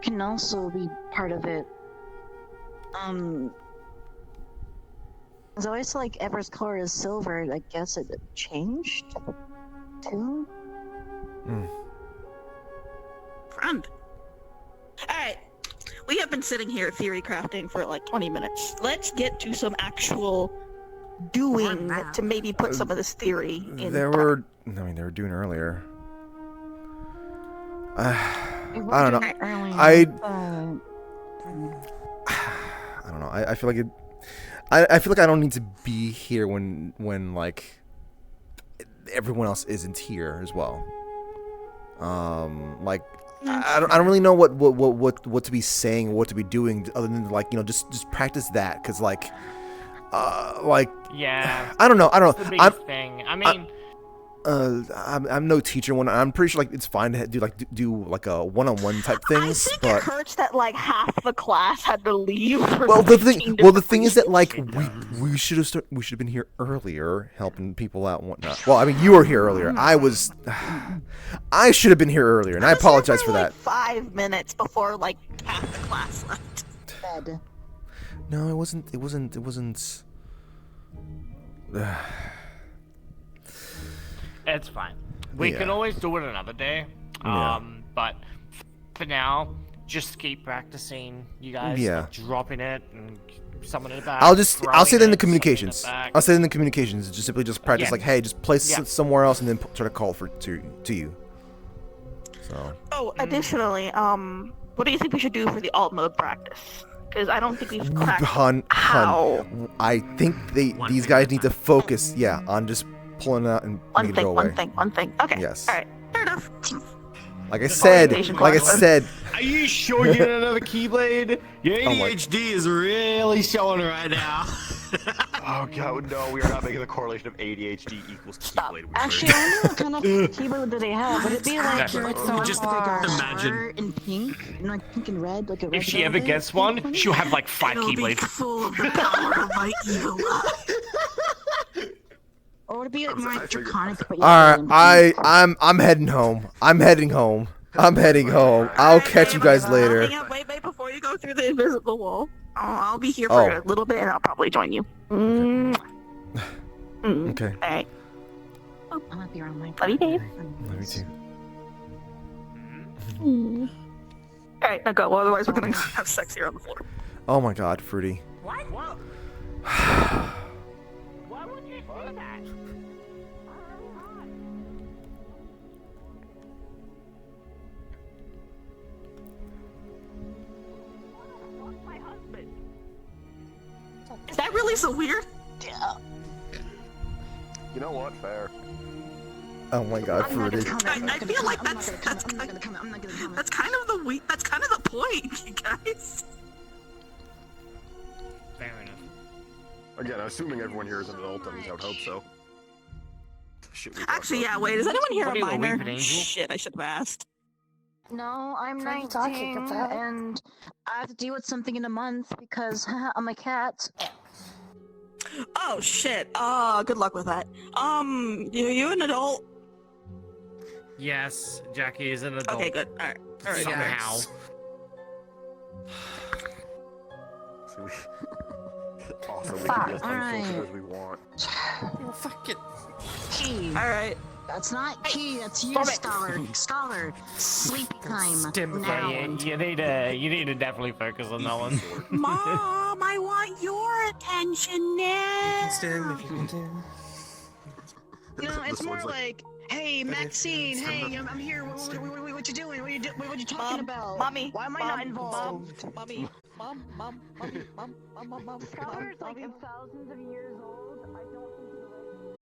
can also be part of it. It's always like Ever's color is silver. I guess it changed too. Friend. Alright. We have been sitting here theory crafting for like 20 minutes. Let's get to some actual doing to maybe put some of this theory in. They were doing earlier. I don't know. I don't know. I feel like it. I feel like I don't need to be here when like everyone else isn't here as well. Like I don't really know what to be saying, what to be doing, other than like just practice that, cause like Yeah. I don't know. That's the biggest thing. I mean, I'm no teacher. When I'm pretty sure like it's fine to do like a one-on-one type things, I think but it hurts that like half the class had to leave. For well the 15 thing is that like we should have been here earlier helping people out and whatnot. Well, I mean you were here earlier. I should have been here earlier, and I apologize for that. 5 minutes before like half the class left. Bed. No, it wasn't. it's fine. We Yeah. can always do it another day. Yeah. But for now, just keep practicing. You guys Yeah. like, dropping it and summoning it back. I'll say that in the throwing it, summoning it communications. back. I'll say that in the communications. Just simply just practice Yeah. like, hey, just place Yeah. it somewhere else and then try to call to you. So. Oh, additionally, what do you think we should do for the alt mode practice? Because I don't think we've cracked Hun, how. I think these guys need to focus, on just pulling it out and making it go away. One thing. Okay. Yes. All right. Fair enough. Like I said, Orientation like I class. said, Are you sure you need another Keyblade? Your Oh my- ADHD is really showing right now. Oh god, no, we are not making the correlation of ADHD equals Stop. Keyblade. Actually, I wonder what kind of keyblade do they have. Would it be like Never. the one Just with like a imagine. heart in pink, and like pink and red, like a red If she ever velvet? gets one, she'll have like 5 It'll be keyblades. full of the power of my evil eye. Or would it be like I more figured- draconic, but all yellow right, and pink? I'm heading home. I'm heading home. I'll catch you guys later. Hang up, wait, before you go through the invisible wall. I'll be here for a little bit, and I'll probably join you. Okay. All right. I might be around my Love you, Dave. Love you too. All right, now go. Well, otherwise, we're gonna have sex here on the floor. Oh my God, Fruity. Why would you say that? Is that really so weird? You know what? Fair. Oh my God, I'm not Fruity. gonna comment. I feel like I'm not that's gonna comment. I'm not gonna comment. I'm not gonna comment. That's kind of the That's kind of the point, you guys. Fair enough. Again, assuming everyone here is an adult, at least I would hope so. Shit, we Actually, yeah. Wait, is anyone here What a are you, a minor? weeping angel? Shit, I should have asked. No, I'm What are you talking 19, about? and I have to deal with something in a month because I'm a cat. Oh shit. Good luck with that. You an adult? Yes, Jackie is an adult. Okay, good. All right. All right. Somehow. So we... Also, we Fuck. can be as unfiltered as we want. Well, fuck it. Key. All right. That's not key. That's you, Stop it. Scholar. Scholar. Sleepy time. Stim Now. Yeah, you need to definitely focus on that one. Mom, I want your attention now. Stim, if you can stim. You know, it's This more one's like, hey, Maxine, hey, I'm here. What you doing? What you talking about? Mommy, Why am I not involved? Mommy, mom. Scholar's like thousands of years old.